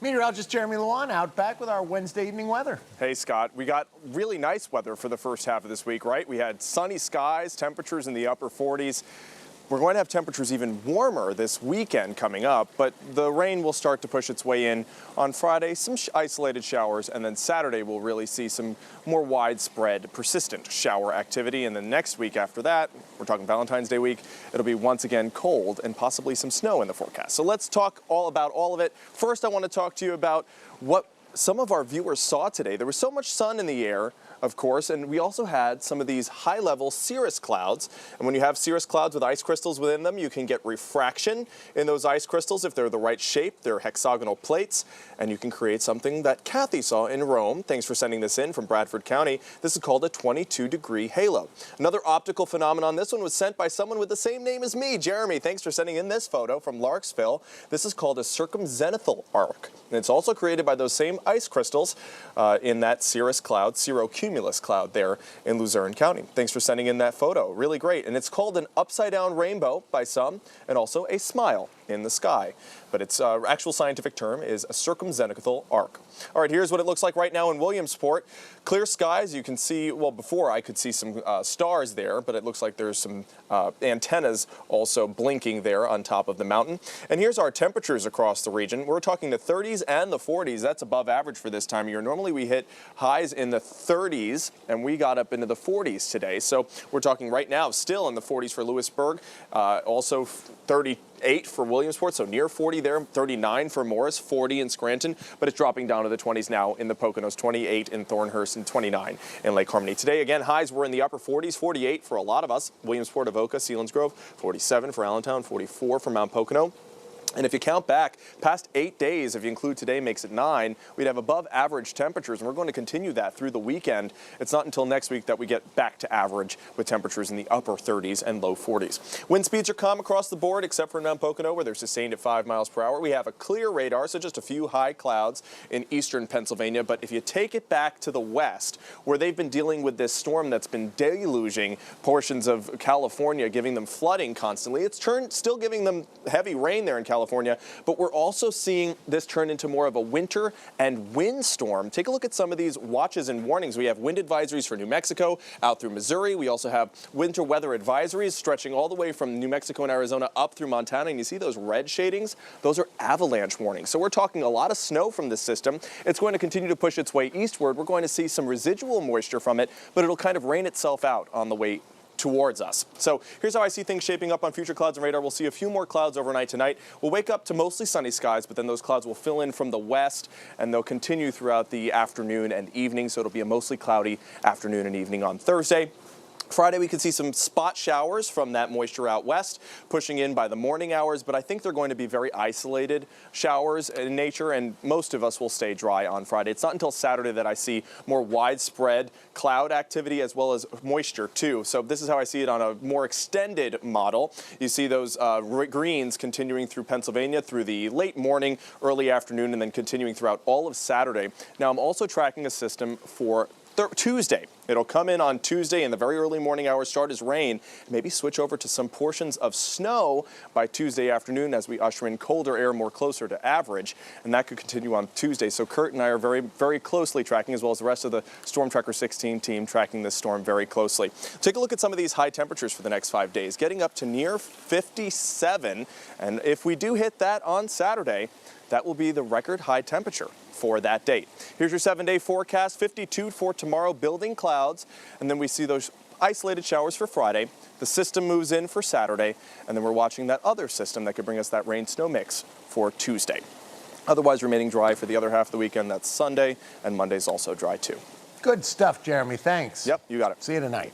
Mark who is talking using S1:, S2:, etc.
S1: Meteorologist Jeremy Lewan out back with our Wednesday evening weather.
S2: Hey, Scott. We got really nice weather for the first half of this week, right? We had sunny skies, temperatures in the upper 40s. We're going to have temperatures even warmer this weekend coming up, but the rain will start to push its way in on Friday, some isolated showers, and then Saturday we'll really see some more widespread, persistent shower activity. And then next week after that, we're talking Valentine's Day week, it'll be once again cold and possibly some snow in the forecast. So let's talk all about all of it. First, I want to talk to you about what some of our viewers saw today. There was so much sun in the air, of course, and we also had some of these high-level cirrus clouds. And when you have cirrus clouds with ice crystals within them, you can get refraction in those ice crystals if they're the right shape. They're hexagonal plates, and you can create something that Kathy saw in Rome. Thanks for sending this in from Bradford County. This is called a 22-degree halo. Another optical phenomenon. This one was sent by someone with the same name as me, Jeremy. Thanks for sending in this photo from Larksville. This is called a circumzenithal arc, and it's also created by those same ice crystals in that cirrus cloud, cirrocumulus cloud there in Luzerne County. Thanks for sending in that photo. Really great. And it's called an upside-down rainbow by some, and also a smile in the sky. But its actual scientific term is a circumzenithal arc. All right, here's what it looks like right now in Williamsport. Clear skies. You can see, well, before I could see some stars there, but it looks like there's some antennas also blinking there on top of the mountain. And here's our temperatures across the region. We're talking the 30s and the 40s. That's above average for this time of year. Normally we hit highs in the 30s, and we got up into the 40s today. So we're talking right now still in the 40s for Lewisburg, also 38 for Williamsport, so near 40 there, 39 for Morris, 40 in Scranton, but it's dropping down to the 20s now in the Poconos, 28 in Thornhurst, and 29 in Lake Harmony. Today, again, highs were in the upper 40s, 48 for a lot of us, Williamsport, Avoca, Selinsgrove, 47 for Allentown, 44 for Mount Pocono. And if you count back past 8 days, if you include today makes it 9, we'd have above average temperatures, and we're going to continue that through the weekend. It's not until next week that we get back to average with temperatures in the upper 30s and low 40s. Wind speeds are calm across the board except for Mount Pocono, where they're sustained at 5 miles per hour. We have a clear radar, so just a few high clouds in eastern Pennsylvania. But if you take it back to the west, where they've been dealing with this storm that's been deluging portions of California, giving them flooding constantly, it's still giving them heavy rain there in California, but we're also seeing this turn into more of a winter and windstorm. Take a look at some of these watches and warnings. We have wind advisories for New Mexico out through Missouri. We also have winter weather advisories stretching all the way from New Mexico and Arizona up through Montana. And you see those red shadings? Those are avalanche warnings. So we're talking a lot of snow from this system. It's going to continue to push its way eastward. We're going to see some residual moisture from it, but it'll kind of rain itself out on the way towards us. So here's how I see things shaping up on future clouds and radar. We'll see a few more clouds overnight tonight. We'll wake up to mostly sunny skies, but then those clouds will fill in from the west, and they'll continue throughout the afternoon and evening. So it'll be a mostly cloudy afternoon and evening on Thursday. Friday, we could see some spot showers from that moisture out west, pushing in by the morning hours, but I think they're going to be very isolated showers in nature, and most of us will stay dry on Friday. It's not until Saturday that I see more widespread cloud activity as well as moisture, too. So this is how I see it on a more extended model. You see those greens continuing through Pennsylvania through the late morning, early afternoon, and then continuing throughout all of Saturday. Now, I'm also tracking a system for Tuesday. It'll come in on Tuesday in the very early morning hours, start as rain, maybe switch over to some portions of snow by Tuesday afternoon as we usher in colder air more closer to average, and that could continue on Tuesday. So Kurt and I are very, very closely tracking, as well as the rest of the Storm Tracker 16 team, tracking this storm very closely. Take a look at some of these high temperatures for the next 5 days, getting up to near 57, and if we do hit that on Saturday, that will be the record high temperature for that date. Here's your 7-day forecast. 52 for tomorrow, building clouds, and then we see those isolated showers for Friday. The system moves in for Saturday, and then we're watching that other system that could bring us that rain-snow mix for Tuesday. Otherwise, remaining dry for the other half of the weekend. That's Sunday, and Monday's also dry too.
S1: Good stuff, Jeremy. Thanks.
S2: Yep, you got it.
S1: See you tonight.